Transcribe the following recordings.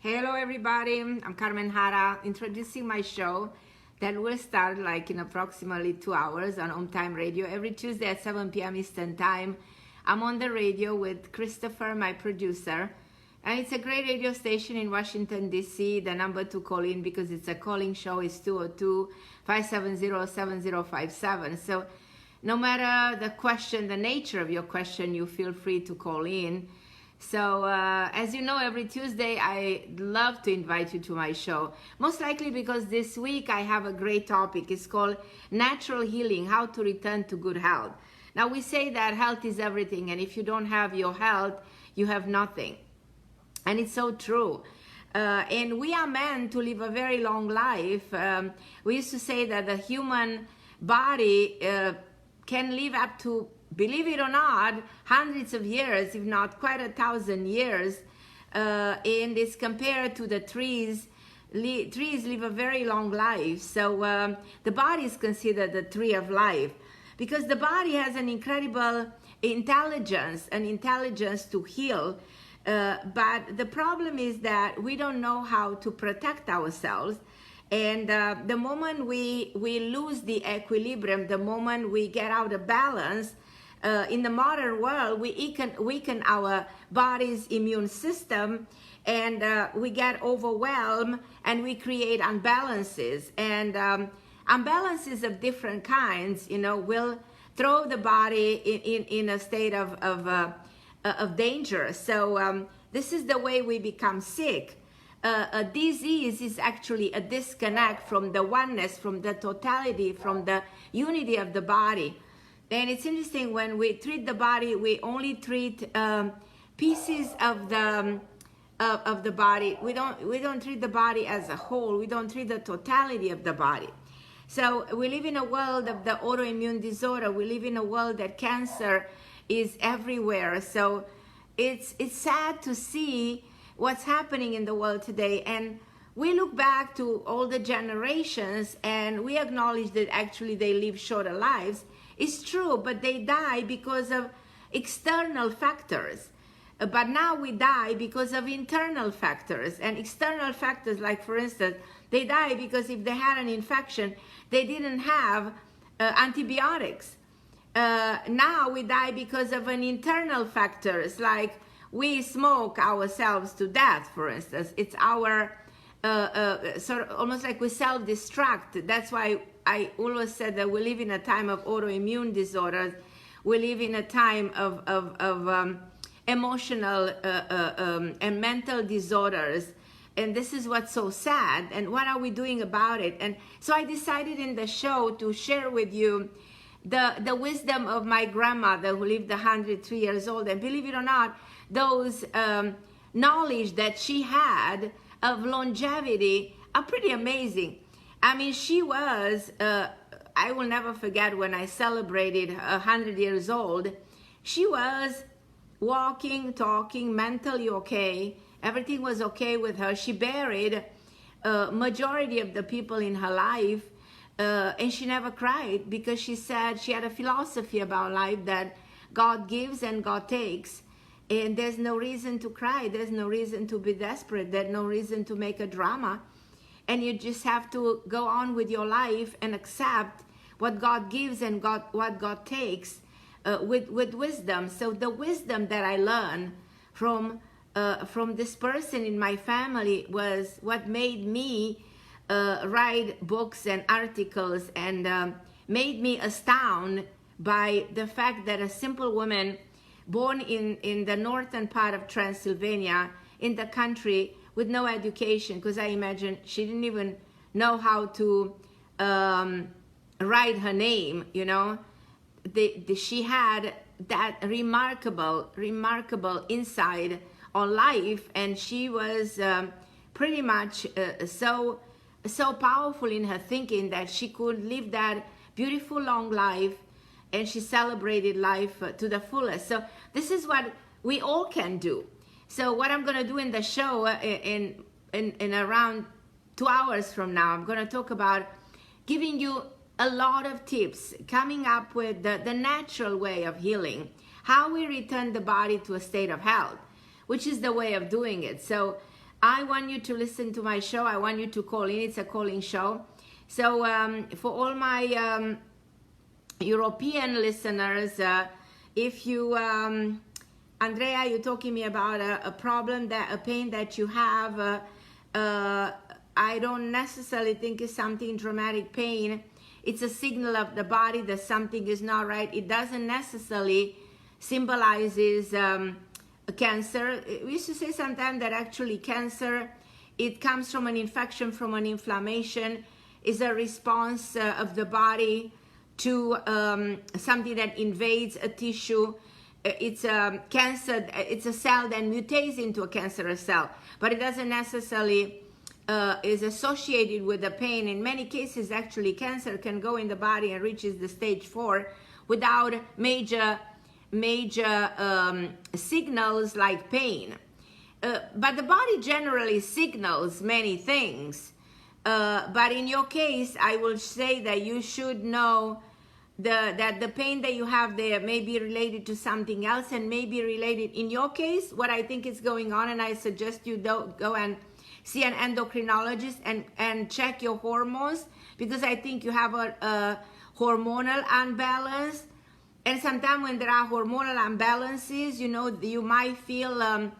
Hello everybody, I'm Carmen Harra, introducing my show that will start like in approximately 2 hours on On Time Radio every Tuesday at 7 p.m. Eastern Time. I'm on the radio with Christopher, my producer, and it's a great radio station in Washington, D.C. The number to call in, because it's a calling show, is 202-570-7057. So no matter the question, the nature of your question, you feel free to call in. So as you know, every Tuesday I love to invite you to my show, most likely because this week I have a great topic. It's called Natural Healing, How to Return to Good Health. Now, we say that health is everything, and if you don't have your health, you have nothing. And it's so true. And we are meant to live a very long life. We used to say that the human body can live up to, believe it or not, hundreds of years, if not quite 1,000 years, and it's compared to the trees. Trees live a very long life. So the body is considered the tree of life, because the body has an incredible intelligence, to heal. But the problem is that we don't know how to protect ourselves. And the moment we lose the equilibrium, the moment we get out of balance, in the modern world, we weaken our body's immune system, and we get overwhelmed, and we create imbalances. And imbalances of different kinds, will throw the body in a state of danger. So this is the way we become sick. A disease is actually a disconnect from the oneness, from the totality, from the unity of the body. And it's interesting, when we treat the body, we only treat pieces of the body. We don't treat the body as a whole. We don't treat the totality of the body. So we live in a world of the autoimmune disorder. We live in a world that cancer is everywhere. So it's sad to see what's happening in the world today. And we look back to all the generations, and we acknowledge that actually they live shorter lives. It's true, but they die because of external factors. But now we die because of internal factors. And external factors, like for instance, they die because if they had an infection, they didn't have antibiotics. Now we die because of an internal factors, like we smoke ourselves to death, for instance. It's our sort of almost like we self-destruct. That's why I always said that we live in a time of autoimmune disorders. We live in a time of emotional and mental disorders. And this is what's so sad. And what are we doing about it? And so I decided in the show to share with you the wisdom of my grandmother, who lived 103 years old. And believe it or not, those knowledge that she had of longevity are pretty amazing. I mean, she was, I will never forget when I celebrated 100 years old, she was walking, talking, mentally okay. Everything was okay with her. She buried majority of the people in her life, and she never cried, because she said she had a philosophy about life that God gives and God takes. And there's no reason to cry. There's no reason to be desperate. There's no reason to make a drama. And you just have to go on with your life and accept what God gives and what God takes with wisdom. So the wisdom that I learned from this person in my family was what made me write books and articles, and made me astounded by the fact that a simple woman born in the northern part of Transylvania, in the country, with no education, because I imagine she didn't even know how to write her name, she had that remarkable insight on life, and she was pretty much so powerful in her thinking that she could live that beautiful long life, and she celebrated life to the fullest. So this is what we all can do. So what I'm going to do in the show in around 2 hours from now, I'm going to talk about giving you a lot of tips, coming up with the natural way of healing, how we return the body to a state of health, which is the way of doing it. So I want you to listen to my show. I want you to call in. It's a calling show. So for all my European listeners, if you, Andrea, you're talking to me about a problem, a pain that you have, I don't necessarily think it's something dramatic pain. It's a signal of the body that something is not right. It doesn't necessarily symbolizes cancer. We used to say sometimes that actually cancer, it comes from an infection, from an inflammation, is a response of the body to something that invades a tissue. It's a cancer, it's a cell that mutates into a cancerous cell, but it doesn't necessarily is associated with the pain. In many cases, actually, cancer can go in the body and reaches the stage 4 without major signals like pain. But the body generally signals many things. But in your case, I will say that you should know that the pain that you have there may be related to something else, and may be related, in your case, what I think is going on, and I suggest you go and see an endocrinologist and check your hormones, because I think you have a hormonal imbalance. And sometimes when there are hormonal imbalances, you know, you might feel a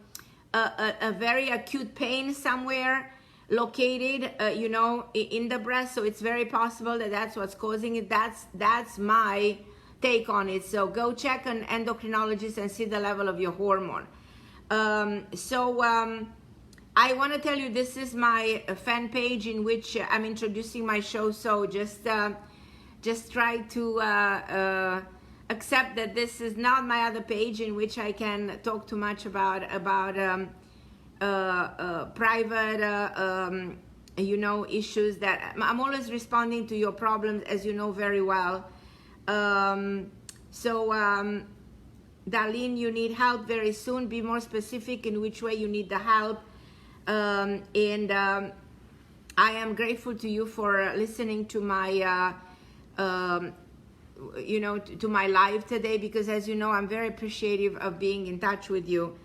very acute pain somewhere located, you know, in the breast. So it's very possible that that's what's causing it. That's my take on it. So go check an endocrinologist and see the level of your hormone. I want to tell you, this is my fan page in which I'm introducing my show. So just try to accept that this is not my other page in which I can talk too much about private you know, issues that I'm always responding to your problems, as you know very well. Darlene, you need help very soon. Be more specific in which way you need the help. I am grateful to you for listening to my you know, to my live today, because as you know, I'm very appreciative of being in touch with you.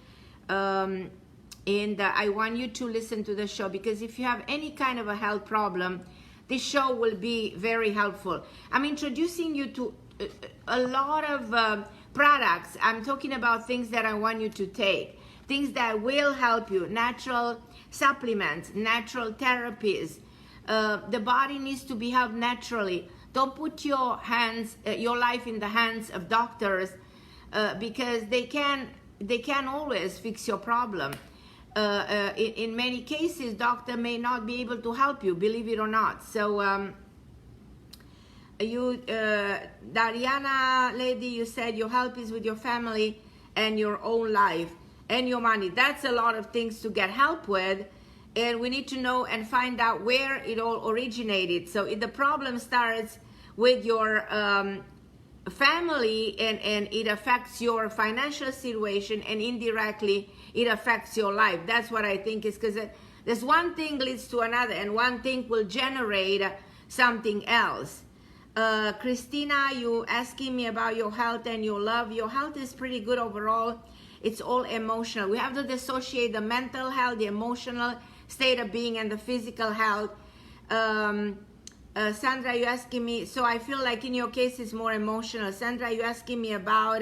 I want you to listen to the show, because if you have any kind of a health problem, this show will be very helpful. I'm introducing you to a lot of products. I'm talking about things that I want you to take, things that will help you, natural supplements, natural therapies. The body needs to be helped naturally. Don't put your life in the hands of doctors, because they can always fix your problem. In many cases, doctor may not be able to help you, believe it or not. So Dariana lady, you said your help is with your family and your own life and your money. That's a lot of things to get help with, and we need to know and find out where it all originated. So if the problem starts with your family, and it affects your financial situation, and indirectly it affects your life. That's what I think is, because there's one thing leads to another, and one thing will generate something else. Christina, you asking me about your health and your love. Your health is pretty good overall. It's all emotional. We have to dissociate the mental health, the emotional state of being, and the physical health. Sandra, you asking me, so I feel like in your case it's more emotional. Sandra, you asking me about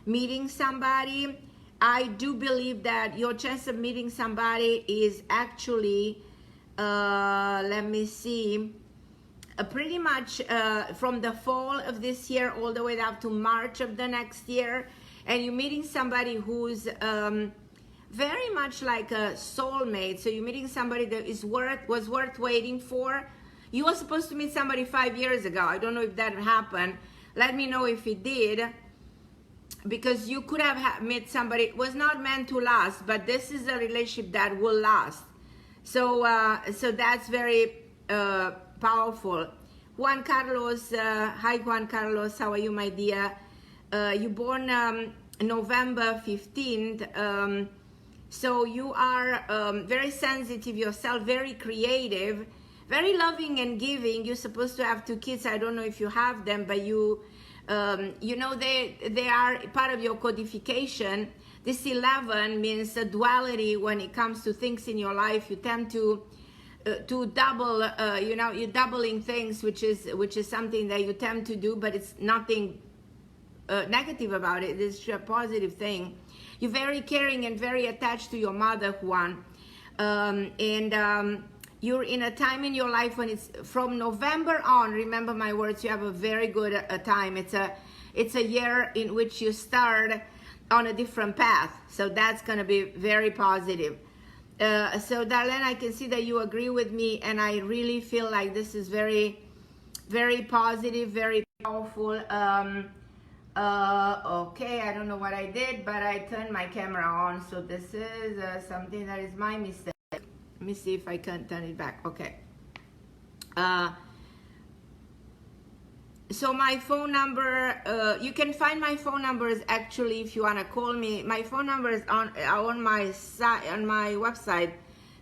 meeting somebody. I do believe that your chance of meeting somebody is actually, let me see, pretty much from the fall of this year all the way up to March of the next year. And you're meeting somebody who's very much like a soulmate. So you're meeting somebody that was worth waiting for. You were supposed to meet somebody 5 years ago. I don't know if that happened. Let me know if it did, because you could have met somebody. It was not meant to last, but this is a relationship that will last. So so that's very powerful. Juan Carlos, hi Juan Carlos, how are you, my dear? You born November 15th. So you are very sensitive yourself, very creative, very loving and giving. You're supposed to have 2 kids. I don't know if you have them, but you know, they are part of your codification. This 11 means a duality when it comes to things in your life. You tend to double, you're doubling things, which is something that you tend to do, but it's nothing negative about it. It's a positive thing. You're very caring and very attached to your mother, Juan. You're in a time in your life when it's from November on. Remember my words, you have a very good time. It's a year in which you start on a different path. So that's going to be very positive. So Darlene, I can see that you agree with me, and I really feel like this is very, very positive, very powerful. Okay, I don't know what I did, but I turned my camera on, so this is something that is my mistake. Let me see if I can turn it back. Okay. So my phone number, you can find my phone numbers actually if you want to call me. My phone number is on my site, on my website,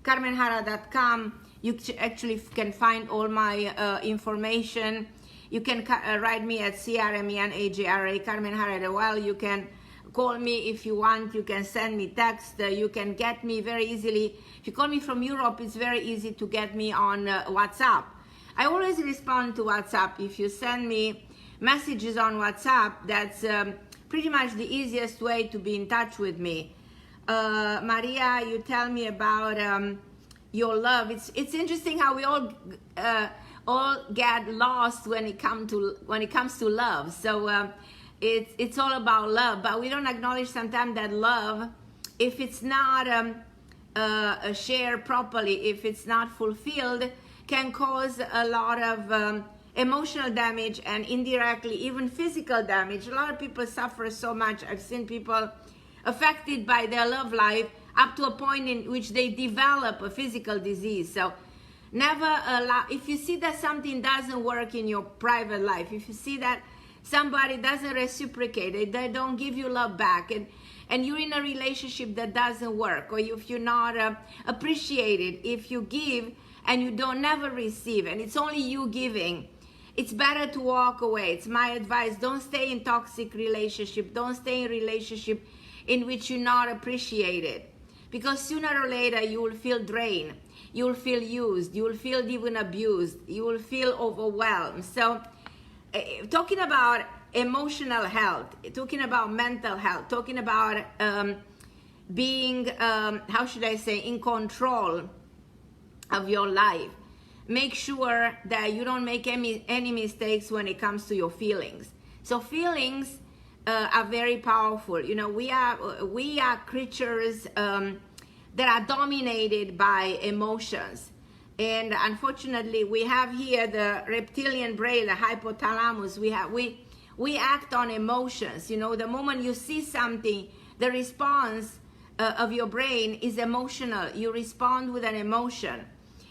carmenharra.com. You actually can find all my information. You can write me at CRMENAGRA, Carmen Harra as well. You can call me if you want. You can send me text. You can get me very easily. If you call me from Europe, it's very easy to get me on WhatsApp. I always respond to WhatsApp. If you send me messages on WhatsApp, that's pretty much the easiest way to be in touch with me. Maria, you tell me about your love. It's interesting how we all get lost when it comes to love. So it's all about love, but we don't acknowledge sometimes that love, if it's not shared properly, if it's not fulfilled, can cause a lot of emotional damage and indirectly even physical damage. A lot of people suffer so much. I've seen people affected by their love life up to a point in which they develop a physical disease. So never allow, if you see that something doesn't work in your private life, if you see that somebody doesn't reciprocate, they don't give you love back, and you're in a relationship that doesn't work, or if you're not appreciated, if you give and you don't never receive, and it's only you giving, it's better to walk away. It's my advice. Don't stay in toxic relationship. Don't stay in relationship in which you're not appreciated, because sooner or later you will feel drained. You will feel used. You will feel even abused. You will feel overwhelmed. So talking about emotional health, talking about mental health, talking about being, how should I say, in control of your life. Make sure that you don't make any mistakes when it comes to your feelings. So feelings are very powerful. You know, we are creatures that are dominated by emotions. And unfortunately, we have here the reptilian brain, the hypothalamus. We act on emotions. You know, the moment you see something, the response of your brain is emotional. You respond with an emotion.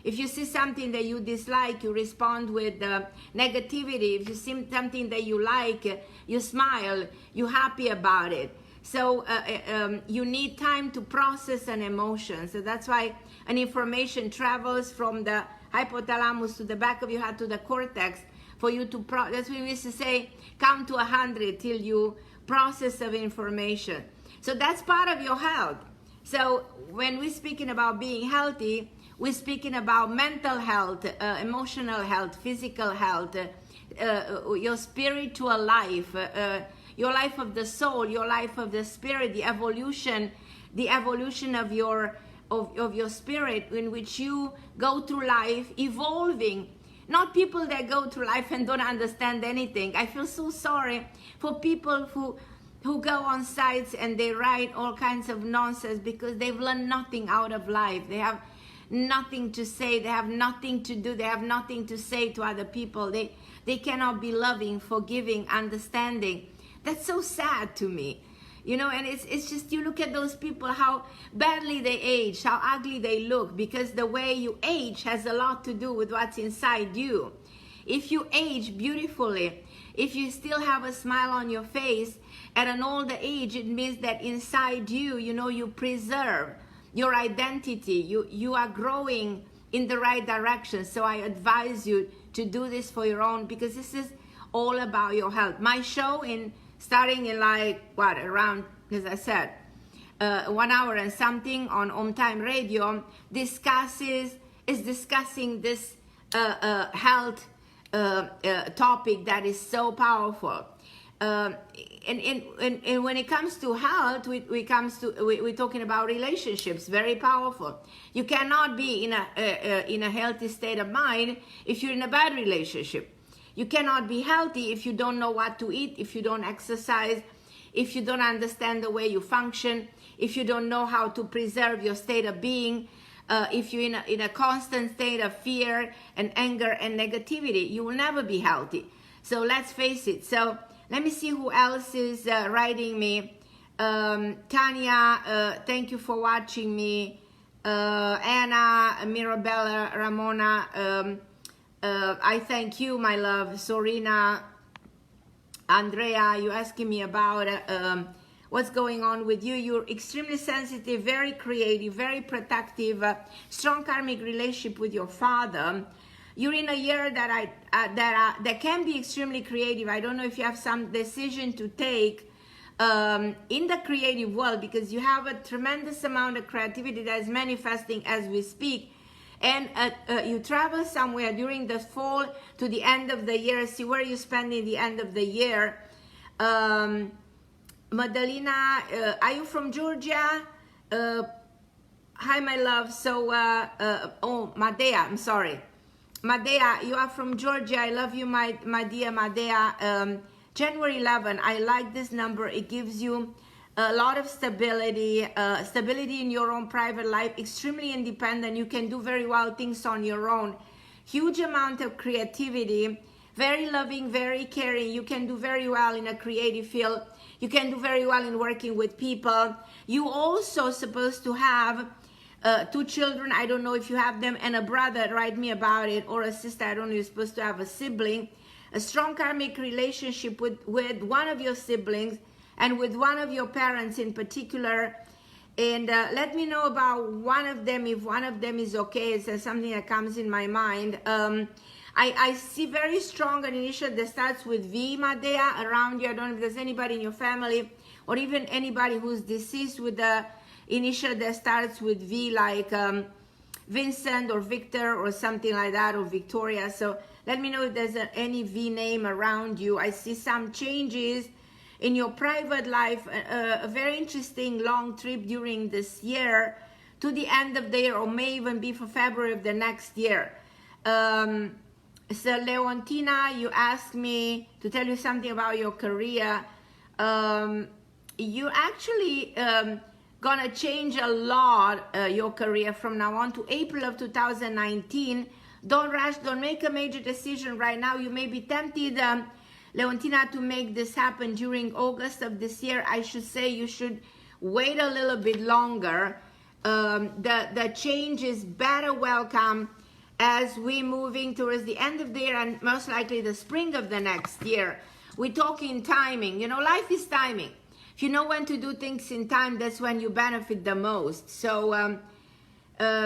If you see something that you dislike, you respond with negativity. If you see something that you like, you smile, you're happy about it. So you need time to process an emotion. So that's why an information travels from the hypothalamus to the back of your head to the cortex for you to that's what we used to say, count to 100 till you process of information. So that's part of your health. So when we're speaking about being healthy, we're speaking about mental health, emotional health, physical health, your spiritual life, your life of the soul, your life of the spirit, the evolution of your spirit, in which you go through life evolving. Not people that go through life and don't understand anything. I feel so sorry for people who go on sites and they write all kinds of nonsense because they've learned nothing out of life. They have nothing to say, they have nothing to do, they have nothing to say to other people. They cannot be loving, forgiving, understanding. That's so sad to me. You know, and it's just, you look at those people, how badly they age, how ugly they look, because the way you age has a lot to do with what's inside you. If you age beautifully, if you still have a smile on your face at an older age, it means that inside you, you know, you preserve your identity, you are growing in the right direction. So I advise you to do this for your own, because this is all about your health. My show starting in like around, as I said, 1 hour and something on Home Time Radio, is discussing this health topic that is so powerful. And when it comes to health, we're talking about relationships, very powerful. You cannot be in a healthy state of mind if you're in a bad relationship. You cannot be healthy if you don't know what to eat, if you don't exercise, if you don't understand the way you function, if you don't know how to preserve your state of being, if you're in a constant state of fear and anger and negativity, you will never be healthy. So let's face it. So let me see who else is writing me. Tanya, thank you for watching me. Anna, Mirabella, Ramona, I thank you, my love. Sorina, Andrea, you're asking me about what's going on with you. You're extremely sensitive, very creative, very protective, strong karmic relationship with your father. You're in a year that can be extremely creative. I don't know if you have some decision to take in the creative world, because you have a tremendous amount of creativity that is manifesting as we speak. And you travel somewhere during the fall to the end of the year. See where you're spending the end of the year. Madalena, are you from Georgia? Hi, my love. So, oh, Madea, I'm sorry. Madea, you are from Georgia. I love you, my dear Madea. January 11, I like this number. It gives you a lot of stability, stability in your own private life, extremely independent. You can do very well things on your own. Huge amount of creativity, very loving, very caring. You can do very well in a creative field. You can do very well in working with people. You also supposed to have 2 children. I don't know if you have them, and a brother, write me about it, or a sister. I don't know, you're supposed to have a sibling. A strong karmic relationship with one of your siblings, and with one of your parents in particular. And let me know about one of them, if one of them is okay. It's something that comes in my mind. I see very strong an initial that starts with V, Madea, around you. I don't know if there's anybody in your family, or even anybody who's deceased with the initial that starts with V, like Vincent or Victor or something like that, or Victoria. So let me know if there's any V name around you. I see some changes in your private life, a very interesting long trip during this year to the end of the year, or may even be for February of the next year. So Leontina, you asked me to tell you something about your career. You actually gonna change a lot your career from now on to April of 2019. Don't rush, don't make a major decision right now. You may be tempted, Leontina, to make this happen during August of this year. I should say you should wait a little bit longer. The change is better welcome as we're moving towards the end of the year, and most likely the spring of the next year. We're talking timing. You know, life is timing. If you know when to do things in time, that's when you benefit the most. So,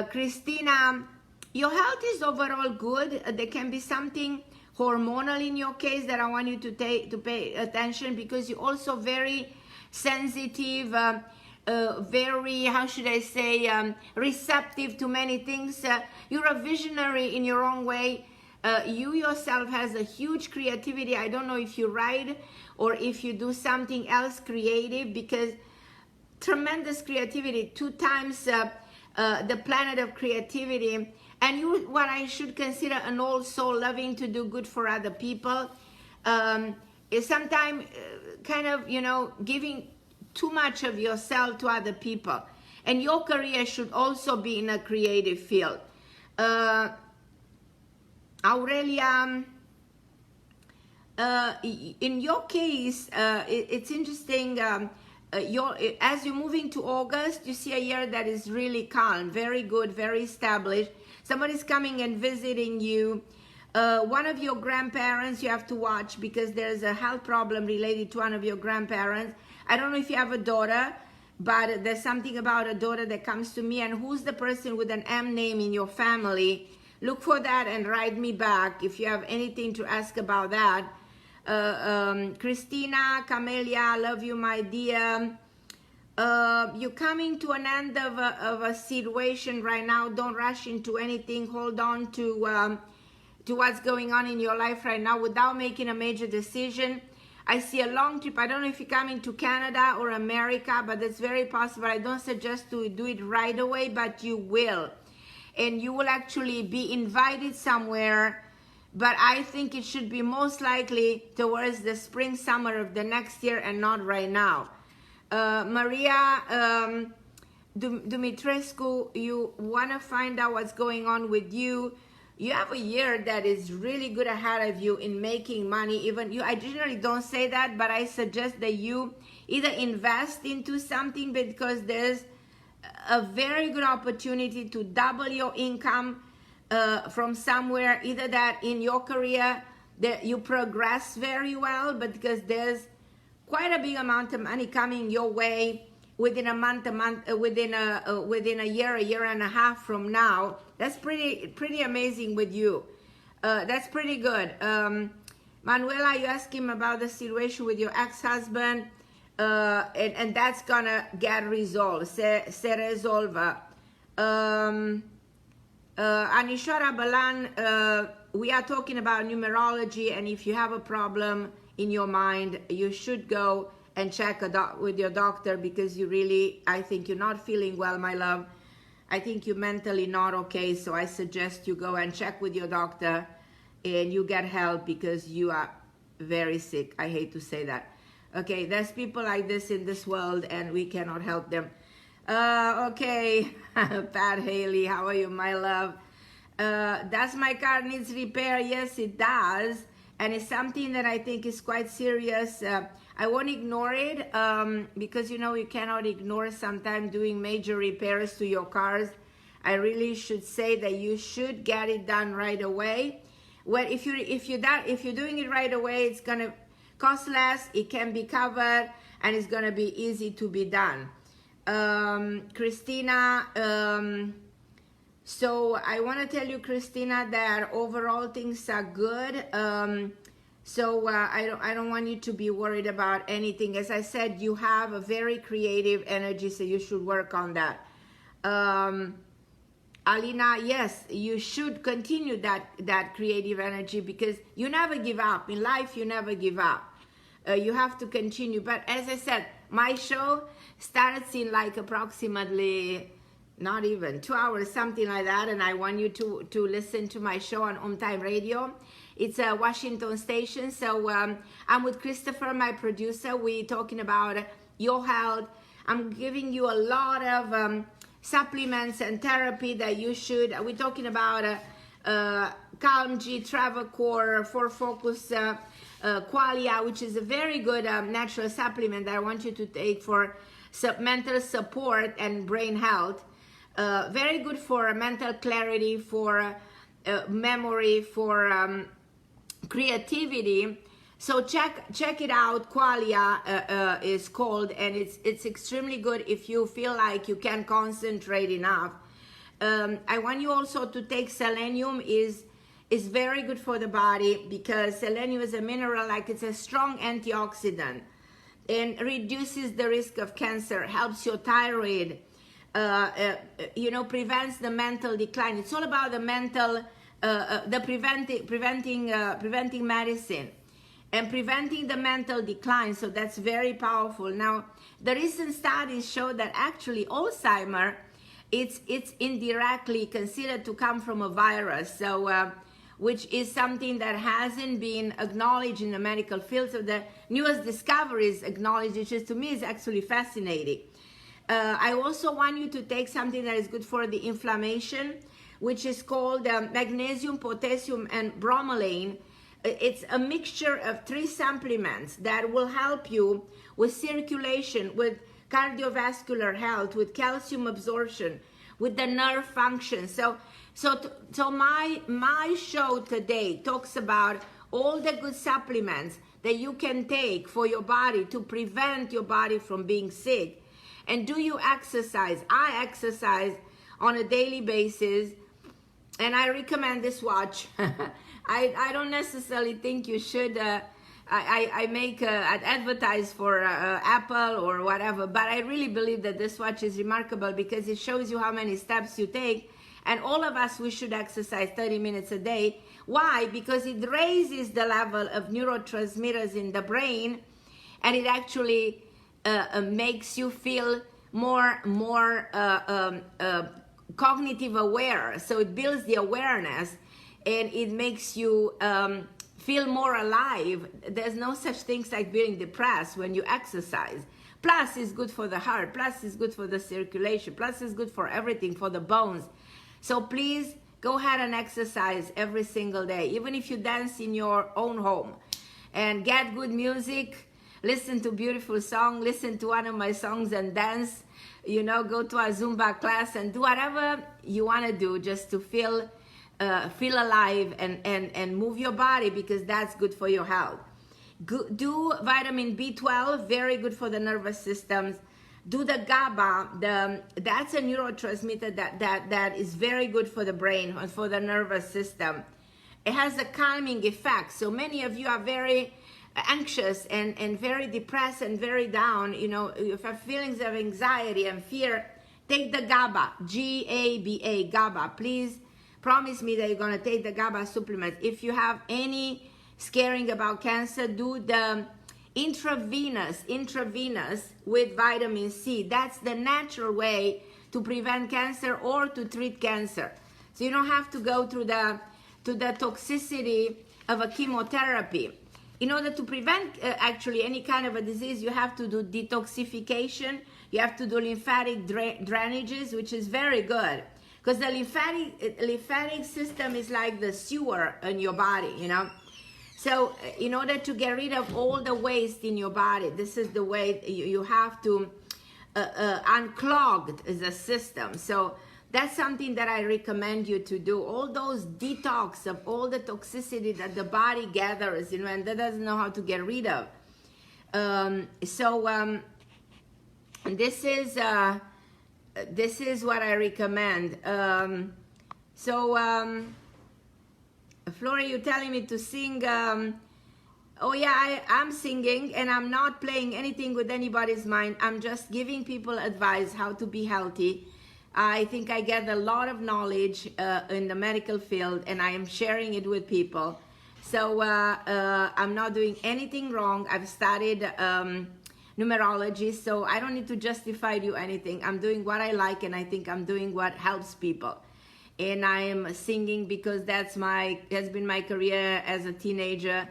Christina, your health is overall good. There can be something hormonal in your case that I want you to pay attention, because you're also very sensitive, very, how should I say, receptive to many things. You're a visionary in your own way. You yourself has a huge creativity. I don't know if you write or if you do something else creative, because tremendous creativity, 2 times the planet of creativity. And you, what I should consider an old soul, loving to do good for other people, is sometimes kind of, you know, giving too much of yourself to other people. And your career should also be in a creative field. Aurelia, in your case, it's interesting. As you're moving to August, you see a year that is really calm, very good, very established. Somebody's coming and visiting you. One of your grandparents you have to watch, because there's a health problem related to one of your grandparents. I don't know if you have a daughter, but there's something about a daughter that comes to me. And who's the person with an M name in your family? Look for that and write me back if you have anything to ask about that. Christina, Camelia, love you, my dear. You're coming to an end of a situation right now. Don't rush into anything. Hold on to what's going on in your life right now without making a major decision. I see a long trip. I don't know if you're coming to Canada or America, but it's very possible. I don't suggest to do it right away, but you will. And you will actually be invited somewhere, but I think it should be most likely towards the spring, summer of the next year and not right now. Maria Dumitrescu, you want to find out what's going on with you. You have a year that is really good ahead of you in making money. Even you, I generally don't say that, but I suggest that you either invest into something because there's a very good opportunity to double your income from somewhere, either that in your career that you progress very well, but because there's quite a big amount of money coming your way within within a year and a half from now. That's pretty amazing with you. That's pretty good. Manuela, you asked him about the situation with your ex-husband, and that's gonna get resolved. Se resolva. Anishwara Balan, we are talking about numerology, and if you have a problem in your mind, you should go and check with your doctor, because you really, I think you're not feeling well, my love. I think you're mentally not okay, so I suggest you go and check with your doctor and you get help, because you are very sick. I hate to say that. Okay, there's people like this in this world and we cannot help them. Okay, Pat Haley, how are you, my love? Does my car needs repair? Yes, it does. And it's something that I think is quite serious. I won't ignore it because, you know, you cannot ignore sometimes doing major repairs to your cars. I really should say that you should get it done right away. Well, if you're doing it right away, it's gonna cost less, it can be covered, and it's gonna be easy to be done. Christina, so I want to tell you, Christina, that overall things are good. So I don't want you to be worried about anything. As I said, you have a very creative energy, so you should work on that. Alina, yes, you should continue that creative energy, because you never give up. In life, you never give up. You have to continue. But as I said, my show starts in like approximately, not even 2 hours, something like that. And I want you to listen to my show on Time Radio. It's a Washington station. So I'm with Christopher, my producer. We're talking about your health. I'm giving you a lot of supplements and therapy that you should. We're talking about Calm G, Travacore, For Focus, Qualia, which is a very good natural supplement that I want you to take for mental support and brain health. Very good for mental clarity, for memory, for creativity. So check it out. Qualia is called, and it's extremely good if you feel like you can't concentrate enough. I want you also to take selenium. Is very good for the body, because selenium is a mineral, like it's a strong antioxidant, and reduces the risk of cancer, helps your thyroid, you know, prevents the mental decline. It's all about the mental, preventing medicine and preventing the mental decline. So that's very powerful. Now, the recent studies show that actually Alzheimer, it's indirectly considered to come from a virus. So which is something that hasn't been acknowledged in the medical field. So the newest discoveries acknowledged, which is, to me, is actually fascinating. I also want you to take something that is good for the inflammation, which is called Magnesium, Potassium, and Bromelain. It's a mixture of 3 supplements that will help you with circulation, with cardiovascular health, with calcium absorption, with the nerve function. So my show today talks about all the good supplements that you can take for your body to prevent your body from being sick. And do you exercise? I exercise on a daily basis, and I recommend this watch. I don't necessarily think you should I make advertise for Apple or whatever, but I really believe that this watch is remarkable because it shows you how many steps you take. And all of us, we should exercise 30 minutes a day. Why? Because it raises the level of neurotransmitters in the brain, and it actually makes you feel more cognitive aware. So it builds the awareness, and it makes you feel more alive. There's no such things like being depressed when you exercise. Plus, it's good for the heart. Plus, it's good for the circulation. Plus, it's good for everything, for the bones. So please go ahead and exercise every single day, even if you dance in your own home. And get good music, listen to beautiful song, listen to one of my songs and dance, you know, go to a Zumba class and do whatever you want to do just to feel alive and move your body, because that's good for your health. Do vitamin B12, very good for the nervous systems. Do the GABA, that's a neurotransmitter that is very good for the brain and for the nervous system. It has a calming effect. So many of you are very anxious and very depressed and very down. You know, if you have feelings of anxiety and fear, take the GABA, G-A-B-A, GABA. Please promise me that you're going to take the GABA supplement. If you have any scaring about cancer, do the intravenous with vitamin C. That's the natural way to prevent cancer or to treat cancer. So you don't have to go through the toxicity of a chemotherapy. In order to prevent actually any kind of a disease, you have to do detoxification. You have to do lymphatic drainages, which is very good, because the lymphatic system is like the sewer in your body, you know. So in order to get rid of all the waste in your body, this is the way you have to unclog the system. So that's something that I recommend you to do. All those detox of all the toxicity that the body gathers, you know, and that doesn't know how to get rid of. This is what I recommend. Flora, you're telling me to sing. Oh yeah, I'm singing, and I'm not playing anything with anybody's mind. I'm just giving people advice how to be healthy. I think I get a lot of knowledge in the medical field, and I am sharing it with people. So I'm not doing anything wrong. I've studied numerology, so I don't need to justify to you anything. I'm doing what I like, and I think I'm doing what helps people. And I am singing because has been my career as a teenager,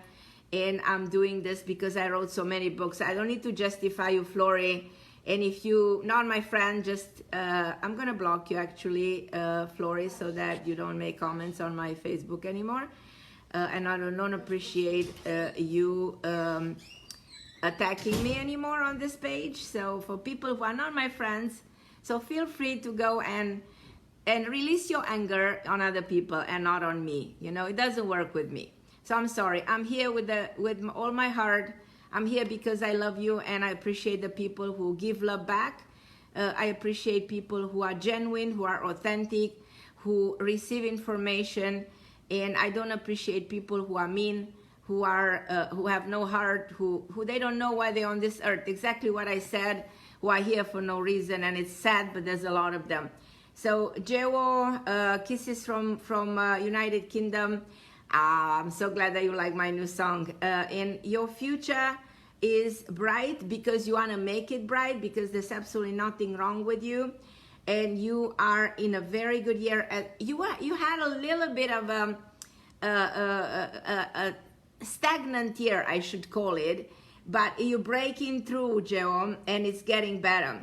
and I'm doing this because I wrote so many books. I don't need to justify you, Flory. And if you not my friend, just I'm gonna block you actually, Flory, so that you don't make comments on my Facebook anymore. And I don't appreciate you attacking me anymore on this page. So for people who are not my friends, so feel free to go and release your anger on other people and not on me. You know, it doesn't work with me. So I'm sorry. I'm here with all my heart. I'm here because I love you, and I appreciate the people who give love back. I appreciate people who are genuine, who are authentic, who receive information, and I don't appreciate people who are mean, who have no heart, who they don't know why they're on this earth. Exactly what I said, who are here for no reason, and it's sad, but there's a lot of them. So Jewo, kisses from United Kingdom. I'm so glad that you like my new song. And your future is bright because you want to make it bright, because there's absolutely nothing wrong with you. And you are in a very good year. You had a little bit of a stagnant year, I should call it. But you're breaking through, Jewo, and it's getting better.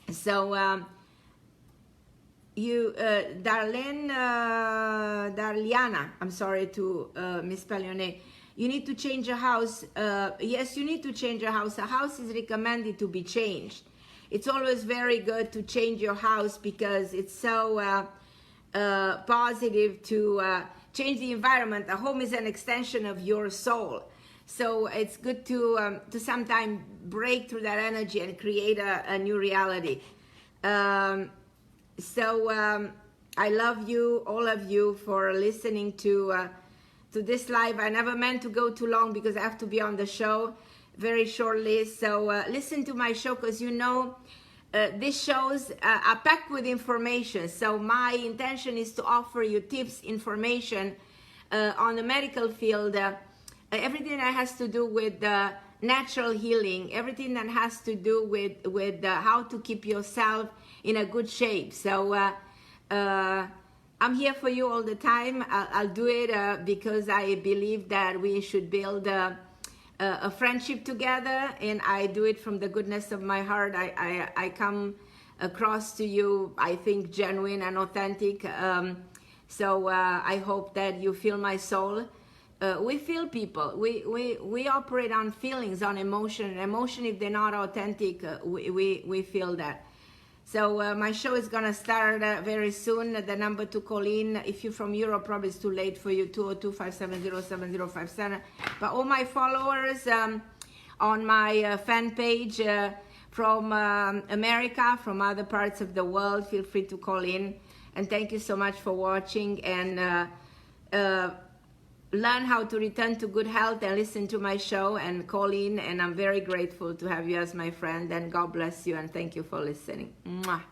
So... Darliana, I'm sorry to misspell your name. You need to change your house. Yes, you need to change your house. A house is recommended to be changed. It's always very good to change your house because it's so positive to change the environment. A home is an extension of your soul. So it's good to sometimes break through that energy and create a new reality. I love you, all of you, for listening to to this live. I never meant to go too long because I have to be on the show very shortly. So listen to my show, because you know these shows are packed with information. So my intention is to offer you tips, information on the medical field, everything that has to do with natural healing, everything that has to do with how to keep yourself in a good shape. So I'm here for you all the time. I'll do it because I believe that we should build a friendship together, and I do it from the goodness of my heart. I come across to you, I think, genuine and authentic. So I hope that you feel my soul. We feel people. We operate on feelings, on emotion. Emotion, if they're not authentic, we feel that. So my show is gonna start very soon. The number to call in, if you're from Europe, probably it's too late for you, 202-570-7057. But all my followers on my fan page from America, from other parts of the world, feel free to call in. And thank you so much for watching, and learn how to return to good health and listen to my show and call in. And I'm very grateful to have you as my friend, and God bless you, and thank you for listening. Mwah.